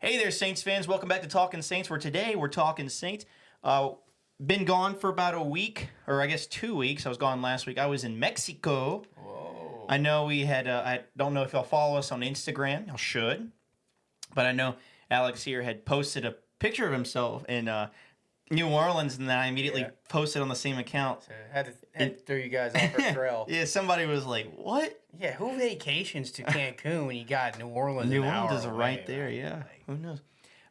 Hey there, Saints fans. Welcome back to Talking Saints, where today we're talking Saints. Been gone for about a week, or I guess 2 weeks. I was gone last week. I was in Mexico. Whoa. I know we had, I don't know if y'all follow us on Instagram. Y'all should. But I know Alex here had posted a picture of himself in New Orleans, and then I immediately Yeah. posted on the same account. So I had to throw you guys off our trail. Yeah, somebody was like, what? Yeah, who vacations to Cancun when you got New Orleans New an Orleans hour is away, right there, right? yeah. Like, Who knows?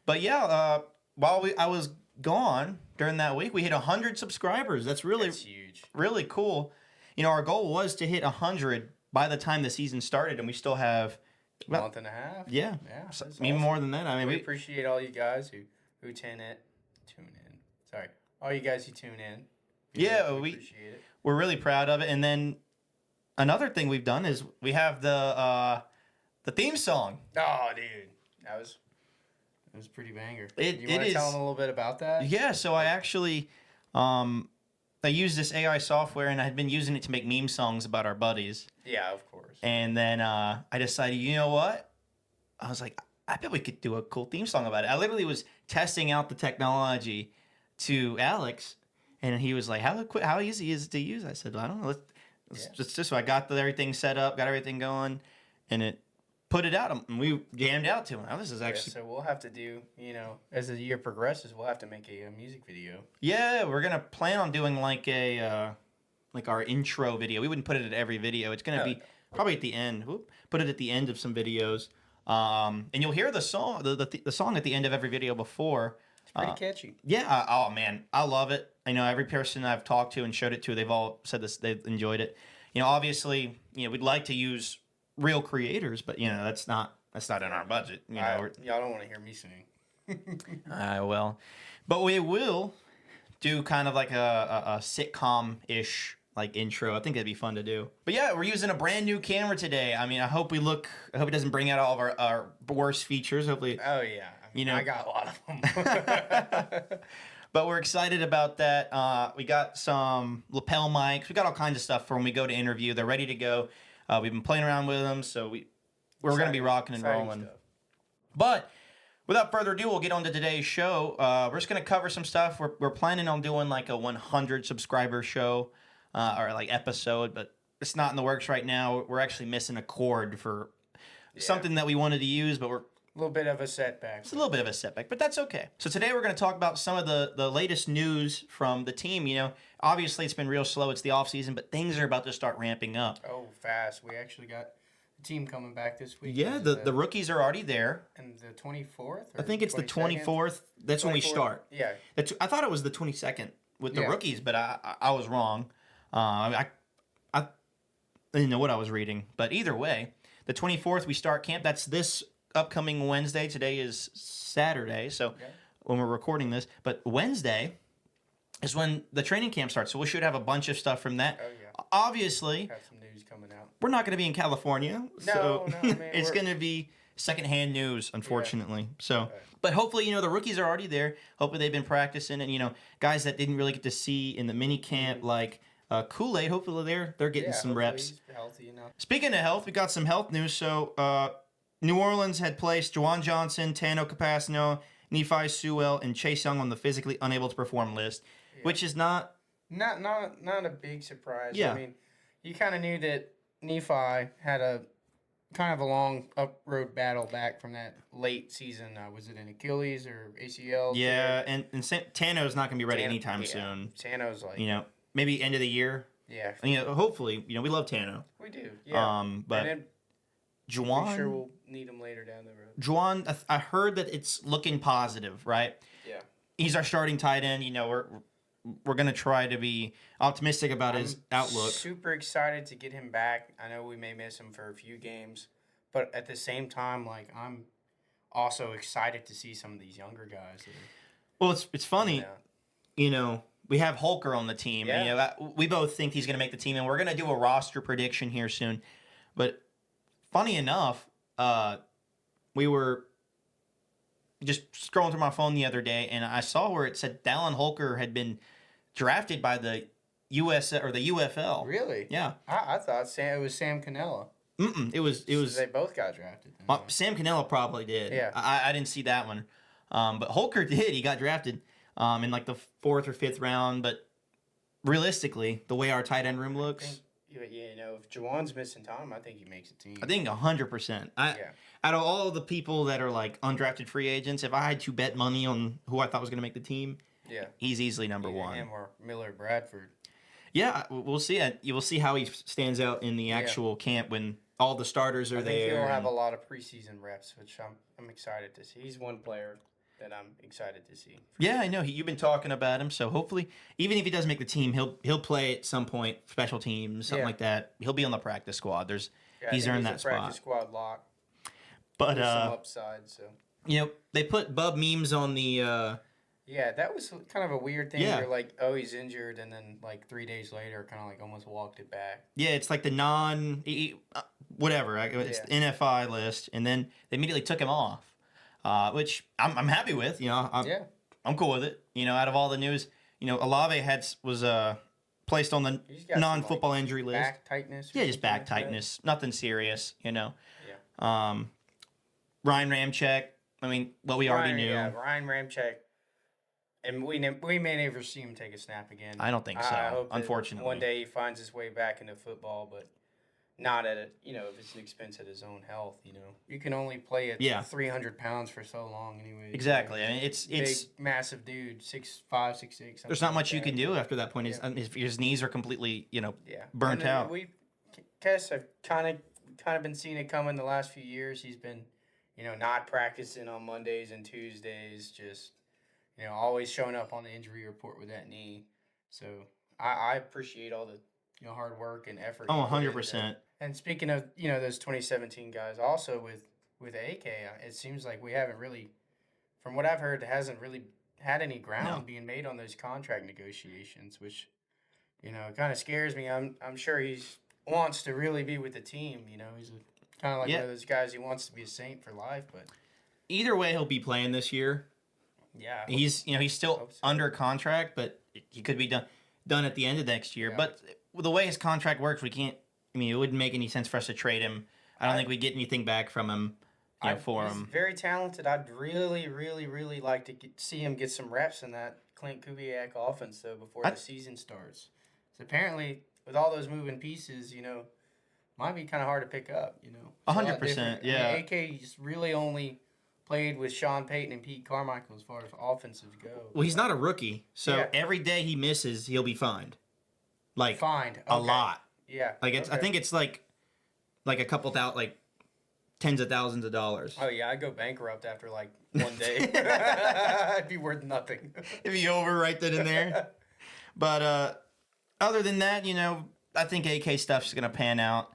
But yeah, while I was gone during that week, we hit 100 subscribers. That's that's huge. really cool. You know, our goal was to hit 100 by the time the season started, and we still have A month and a half. yeah, Yeah. so, That's even awesome. more than that. I mean, we we appreciate all you guys who tune in. Sorry. All you guys who tune in. Yeah, we we- appreciate it. we're really proud of it. And then another thing we've done is we have the theme song. Oh, dude. It was pretty banger. It You want to is- tell them a little bit about that? Yeah, so I actually I used this AI software, and I had been using it to make meme songs about our buddies. Yeah, of course. And then I decided, you know what? I was like, I bet we could do a cool theme song about it. I literally was testing out the technology to Alex, and he was like, how easy is it to use? I said, well, I don't know. Let's Yeah. just so I got everything set up, got everything going, and it put it out. And we jammed out to it. Now, this is actually So we'll have to do, as the year progresses, we'll have to make a music video. yeah. We're gonna plan on doing like our intro video. We wouldn't put it at every video. It's gonna No, be no. probably at the end. Put it at the end of some videos. And you'll hear the song, the song at the end of every video before. It's pretty catchy. Yeah. Oh man, I love it. I know every person I've talked to and showed it to, they've all said this. They've enjoyed it. You know, obviously, we'd like to use real creators, but that's not in our budget. Y'all don't want to hear me sing. Well, but we will do kind of like a sitcom ish like intro. I think that'd be fun to do. But yeah, we're using a brand new camera today. I mean, I hope it doesn't bring out all of our worst features. Hopefully, Oh yeah, I got a lot of them. but we're excited about that. We got some lapel mics. We got all kinds of stuff for when we go to interview. They're ready to go. We've been playing around with them, so we're going to be rocking and Exciting rolling. stuff. But without further ado, we'll get on to today's show. We're just going to cover some stuff. We're planning on doing like a 100 subscriber show or like episode, but it's not in the works right now. We're actually missing a cord for something that we wanted to use, but A little bit of a setback. it's a little bit of a setback, but that's okay. So today we're going to talk about some of the latest news from the team. Obviously it's been real slow. It's the off season, but things are about to start ramping up. Oh, fast. We actually got the team coming back this week. Yeah, Is it the rookies are already there. and the 24th. I think it's the 24th. That's when we start. Yeah. I thought it was the 22nd with the Yeah. rookies, but I was wrong. I didn't know what I was reading, but either way, the 24th we start camp. That's this upcoming Wednesday. Today is Saturday, so Yeah. when we're recording this, but Wednesday is when the training camp starts. So we should have a bunch of stuff from that. Oh yeah. Obviously, Have some news coming out. we're not going to be in California, so No, man, it's we're- going to be secondhand news, unfortunately. So, Right. but hopefully, the rookies are already there. Hopefully, they've been practicing, and guys that didn't really get to see in the mini camp, like Kool-Aid. Hopefully, they're getting some hopefully reps. he's healthy enough. Speaking of health, we got some health news. So, New Orleans had placed Juwan Johnson, Tano Capasno, Nephi Sewell, and Chase Young on the physically unable to perform list, which is not. Not a big surprise. Yeah. I mean, you kind of knew that Nephi had a kind of a long up road battle back from that late season. Was it an Achilles or ACL? Yeah, and Tano's not going to be ready Tan- anytime yeah. soon. Tano's like, Maybe end of the year. yeah, Hopefully, we love Tano. we do. Yeah. But and then Juwan, I'm sure we'll need him later down the road. Juwan, I heard that it's looking positive, right? Yeah. He's our starting tight end. We're gonna try to be optimistic about his outlook. Super excited to get him back. I know we may miss him for a few games, but at the same time, like I'm also excited to see some of these younger guys. Well, it's funny, Yeah. We have Holker on the team. Yeah. And, we both think he's gonna make the team, and we're gonna do a roster prediction here soon. But funny enough, we were just scrolling through my phone the other day, and I saw where it said Dallin Holker had been drafted by the US or the UFL. Really? Yeah. I thought it was Sam Cannella. It was They both got drafted. Then, huh? Sam Cannella probably did. Yeah. I didn't see that one. But Holker did. He got drafted in like the 4th or 5th round. But realistically, the way our tight end room looks, If Jawan's missing time, I think he makes a team. I think 100%. Out of all the people that are like undrafted free agents, if I had to bet money on who I thought was going to make the team, he's easily number one. Him or Miller Bradford. Yeah, we'll see. You will see how he stands out in the actual camp when all the starters are there. I think he'll have a lot of preseason reps, which I'm excited to see. He's one player that I'm excited to see. Yeah, I know. You've been talking about him, so hopefully, even if he doesn't make the team, he'll play at some point, special teams, something like that. He'll be on the practice squad. He's earned that spot. Practice squad lock. But some upside, so they put Bub memes on the. Yeah, that was kind of a weird thing. Where like, oh, he's injured, and then like 3 days later, kind of like almost walked it back. Yeah, it's like the whatever. It's the NFI list, and then they immediately took him off, which I'm happy with. I'm cool with it. Out of all the news, Olave was placed on the non-football injury list. Back tightness. Yeah, just back tightness. Nothing serious. Yeah. Ryan Ramczyk. I mean, we already knew. Yeah, Ryan Ramczyk. And we may never see him take a snap again. I don't think so. I hope unfortunately, one day he finds his way back into football, but not at it. If it's an expense at his own health. You can only play at 300 pounds for so long, anyway. Exactly. I mean, it's big, massive dude, 6'5", 6'6". There's not much you can do after that point. His knees are completely, burnt out. I've kind of been seeing it coming the last few years. He's been, not practicing on Mondays and Tuesdays, just. Always showing up on the injury report with that knee. So I appreciate all the hard work and effort. Oh, 100%. And speaking of those 2017 guys, also with AK, it seems like we haven't really, from what I've heard, hasn't really had any ground being made on those contract negotiations, which it kind of scares me. I'm sure he wants to really be with the team. He's kind of like one of those guys who wants to be a Saint for life. But either way, he'll be playing this year. Yeah, he's still under contract, but he could be done at the end of next year. Yeah. But the way his contract works, we can't. I mean, it wouldn't make any sense for us to trade him. I don't think we get anything back from him. For him, he's very talented. I'd really, really, really like to see him get some reps in that Clint Kubiak offense though before the season starts. So apparently, with all those moving pieces, might be kind of hard to pick up. 100%. Yeah, AK just really only played with Sean Payton and Pete Carmichael as far as offensive go. Well, he's not a rookie, so every day he misses, he'll be fined. A lot. Yeah. I think it's like a couple tens of thousands of dollars. Oh yeah, I'd go bankrupt after like one day. I'd be worth nothing. It'd be over right then and there. But other than that, I think AK stuff's gonna pan out.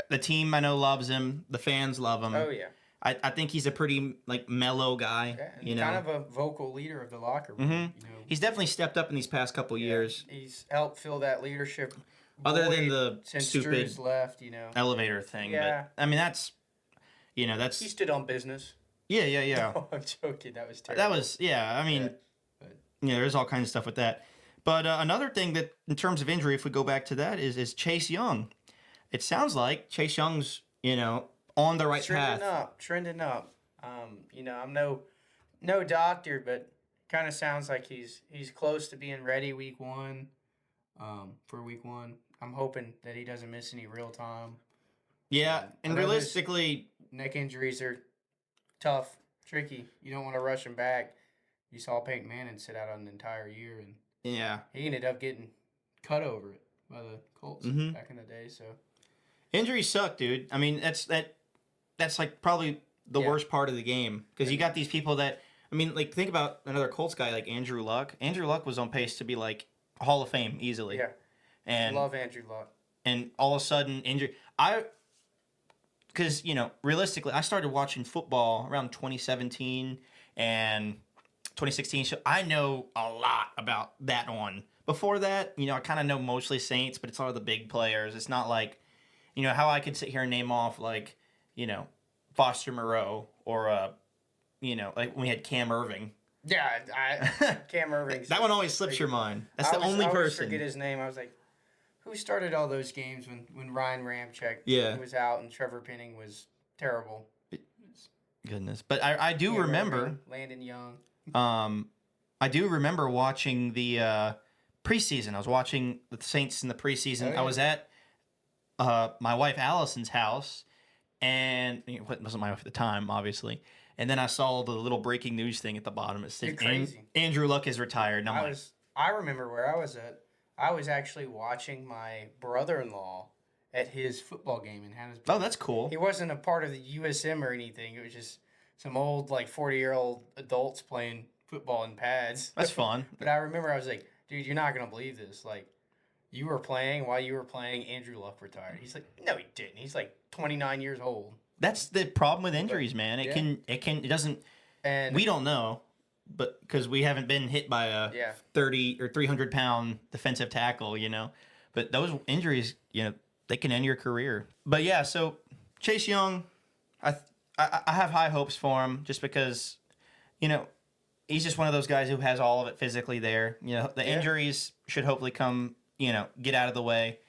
The team I know loves him. The fans love him. Oh yeah. I think he's a pretty mellow guy. Yeah, kind of a vocal leader of the locker room. Mm-hmm. He's definitely stepped up in these past couple years. He's helped fill that leadership. Other than the stupid Drew's left, elevator thing. Yeah. But I mean that's he stood on business. Yeah. No, I'm joking. That was terrible. That was I mean there's all kinds of stuff with that. But another thing that in terms of injury, if we go back to that, is Chase Young. It sounds like Chase Young's, on the right path. Trending up. I'm no doctor, but kind of sounds like he's close to being ready week one. For week one, I'm hoping that he doesn't miss any real time. Yeah, and realistically, neck injuries are tough, tricky. You don't want to rush him back. You saw Peyton Manning sit out an entire year, and he ended up getting cut over it by the Colts back in the day. So. Injuries suck, dude. I mean, that's like probably the worst part of the game because you got these people that think about another Colts guy like Andrew Luck. Andrew Luck was on pace to be like Hall of Fame easily. Yeah, and love Andrew Luck. And all of a sudden, injury. Because realistically, I started watching football around 2017 and 2016. So I know a lot about that one. Before that, I kind of know mostly Saints, but it's all the big players. It's not like. How I could sit here and name off Foster Moreau or like when we had Cam Irving. Yeah, Cam Irving. That one always slips your mind. That's the only person. I forget his name. I was like, who started all those games when Ryan Ramczyk Yeah. was out and Trevor Penning was terrible. Goodness. But I do Cam remember, Irving, Landon Young. I do remember watching the preseason. I was watching the Saints in the preseason. Oh, yeah. I was at my wife Allison's house, and it wasn't my wife at the time, obviously. And then I saw the little breaking news thing at the bottom. It said You're crazy. Andrew Luck is retired. And I remember where I was at. I was actually watching my brother-in-law at his football game in Hattiesburg. oh, that's cool. He wasn't a part of the USM or anything. It was just some old, like, 40-year-old adults playing football in pads. That's fun. But I remember I was like, dude, you're not going to believe this. Like, you were playing, while you were playing, Andrew Luck retired. He's like, no, he didn't. He's like 29 years old. That's the problem with injuries, man. It doesn't, And we don't know, but because we haven't been hit by a 30 or 300-pound defensive tackle, but those injuries, they can end your career. But yeah, so Chase Young, I have high hopes for him just because, he's just one of those guys who has all of it physically there. The injuries should hopefully come, get out of the way.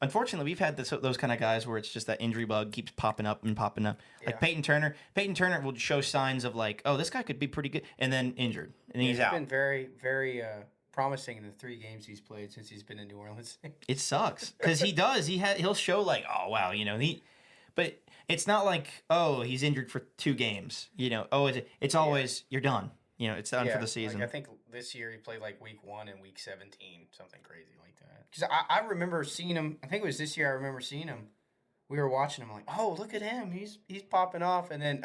Unfortunately, we've had those kind of guys where it's just that injury bug keeps popping up and popping up. Yeah. Like Peyton Turner. Peyton Turner will show signs of like, oh, this guy could be pretty good, and then injured, and then he's out. He's been very, very promising in the 3 games he's played since he's been in New Orleans. It sucks because he does. He'll show like, oh wow, but it's not like, oh, he's injured for 2 games. It's always you're done. It's done for the season. Like I think this year he played like week 1 and week 17, something crazy like that. Because I remember seeing him. I think it was this year. I remember seeing him. We were watching him like, oh, look at him. He's popping off, and then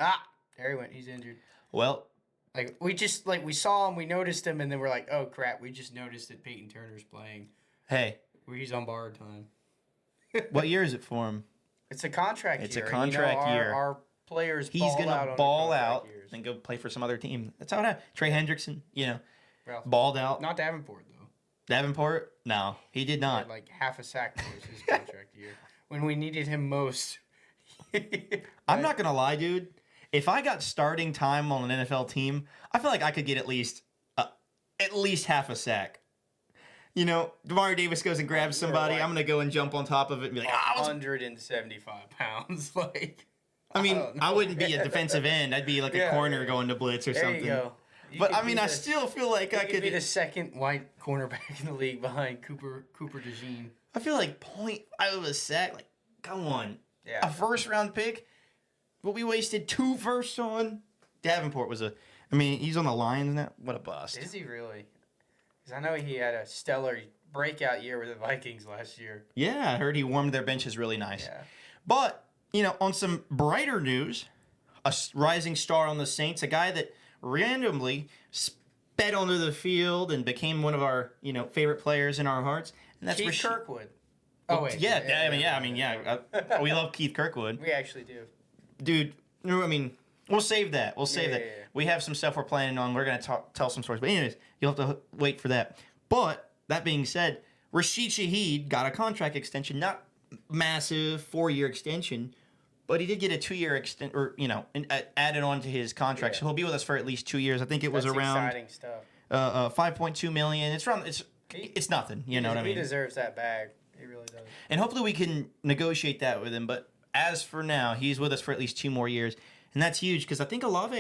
there he went. He's injured. Well, like we saw him, we noticed him, and then we're like, oh crap, we just noticed that Peyton Turner's playing. Hey, where he's on borrowed time. What year is it for him? It's a contract year. It's a contract year. Our players. He's gonna ball out and go play for some other team. That's how it happened. Trey Hendrickson, balled out. Not Davenport though. Davenport? No, he did not. He had like half a sack was his contract year when we needed him most. I'm not gonna lie, dude. If I got starting time on an NFL team, I feel like I could get at least half a sack. Demario Davis goes and grabs somebody. I'm gonna go and jump on top of it and be like, 175 pounds. Like, I wouldn't be a defensive end. I'd be like a corner going to blitz or something. There you go. But I still feel like I could be the second white cornerback in the league behind Cooper DeJean. I feel like 0.5 of a sack. Like, come on. Yeah. A first-round pick? What we wasted 2 firsts on? Davenport was he's on the Lions now. What a bust. Is he really? Because I know he had a stellar breakout year with the Vikings last year. Yeah, I heard he warmed their benches really nice. Yeah. But, on some brighter news, a rising star on the Saints, a guy that randomly sped onto the field and became one of our, favorite players in our hearts. And that's Keith Kirkwood. Oh, wait. Yeah. We love Keith Kirkwood. We actually do. Dude, we'll save that. Yeah. We have some stuff we're planning on. We're going to tell some stories. But anyways, you'll have to wait for that. But that being said, Rashid Shaheed got a contract extension, not massive 4-year extension, but he did get a 2-year extent, or added on to his contract. So he'll be with us for at least 2 years. I think it was around exciting stuff. $5.2 million. It's nothing. You know what I mean? He deserves that bag. He really does. And hopefully we can negotiate that with him. But as for now, he's with us for at least 2 more years, and that's huge because I think Olave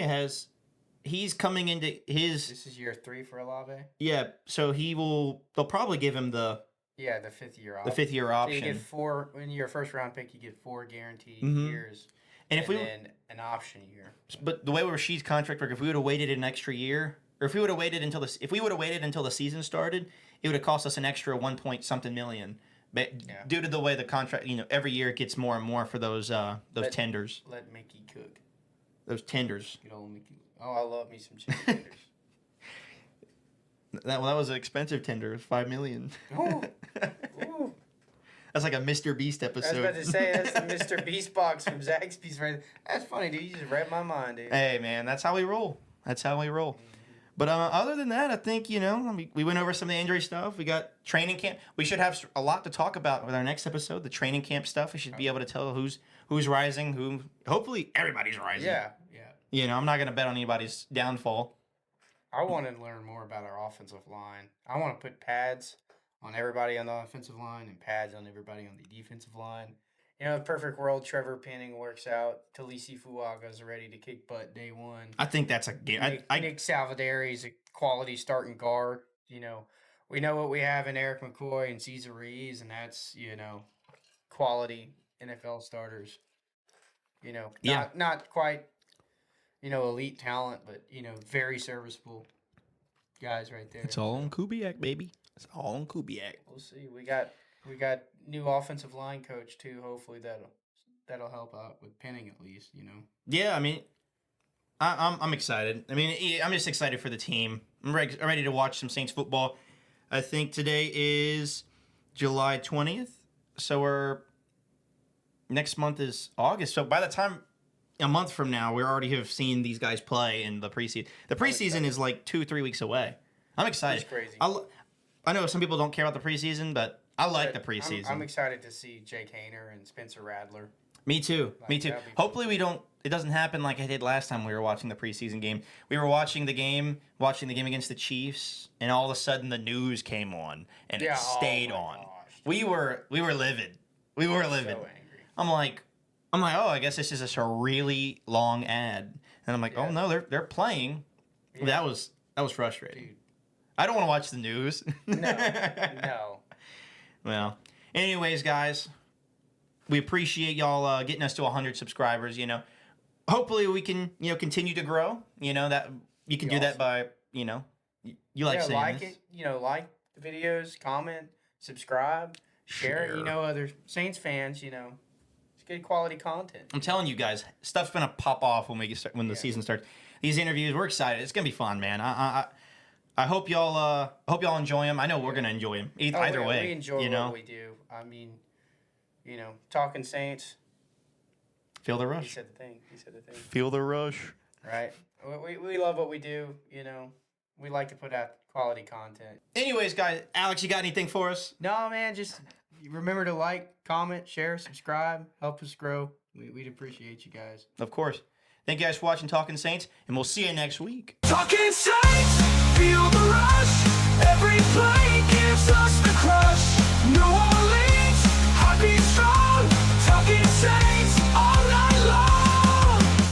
he's coming into his. This is year 3 for Olave. Yeah, so they'll probably give him the 5th year option. The 5th year option. So you get 4 when you're a first round pick. You get 4 guaranteed years, and then an option year. But the way Rashid's contract worked, if we would have waited an extra year, or if we would have waited until the season started, it would have cost us an extra 1 point something million. But due to the way the contract, every year it gets more and more for those tenders. Let Mickey cook. Those tenders. Good old Mickey. Oh, I love me some chicken tenders. That was an expensive tender. It was $5 million. Ooh. Ooh. That's like a Mr. Beast episode. I was about to say, that's the Mr. Beast box from Zaxby's. Right? That's funny, dude. You just read my mind, dude. Hey, man, that's how we roll. But other than that, I think, we went over some of the injury stuff. We got training camp. We should have a lot to talk about with our next episode, the training camp stuff. We should be able to tell who's rising, hopefully everybody's rising. Yeah. I'm not going to bet on anybody's downfall. I want to learn more about our offensive line. I want to put pads on everybody on the offensive line and pads on everybody on the defensive line. You know, the perfect world, Trevor Penning works out. Talisi Fuaga's ready to kick butt day one. I think that's a game. Nick Salvaderi's a quality starting guard. You know, we know what we have in Eric McCoy and Cesar Ruiz, and that's, you know, quality NFL starters. You know, not quite, you know, elite talent, but, you know, very serviceable guys right there. It's all on Kubiak, baby. It's all on Kubiak. We'll see. We got new offensive line coach too. Hopefully that'll help out with Penning at least. You know. Yeah, I mean, I'm excited. I mean, I'm just excited for the team. I'm ready to watch some Saints football. I think today is July 20th, so next month is August. So by the time a month from now, we already have seen these guys play in the preseason. The preseason is like 2-3 weeks away. I'm excited. It's crazy. I know some people don't care about the preseason, but I like the preseason. I'm excited to see Jake Hayner and Spencer Radler. Me too. Me too. Hopefully it doesn't happen like it did last time we were watching the preseason game. We were watching the game against the Chiefs, and all of a sudden the news came on and it stayed on. Gosh. We were livid. We were livid. So angry. I'm like, oh, I guess this is just a really long ad. And I'm like, oh no, they're playing. Yeah. That was frustrating. Dude. I don't want to watch the news. No. Well, anyways, guys, we appreciate y'all getting us to 100 subscribers. You know, hopefully we can continue to grow. You know that you can do that by you like saying like this. it. You know, like the videos, comment, subscribe, share it. You know, other Saints fans. You know, it's good quality content. I'm telling you guys, stuff's gonna pop off when the season starts. These interviews, we're excited. It's gonna be fun, man. I hope y'all enjoy them. I know we're gonna enjoy them either way. We enjoy what we do. I mean, you know, talking Saints. Feel the rush. He said the thing. Feel the rush. Right. We love what we do. You know, we like to put out quality content. Anyways, guys, Alex, you got anything for us? No, man. Just remember to like, comment, share, subscribe. Help us grow. We'd appreciate you guys. Of course. Thank you guys for watching Talking Saints, and we'll see you next week. Talking Saints, feel the rush, every play.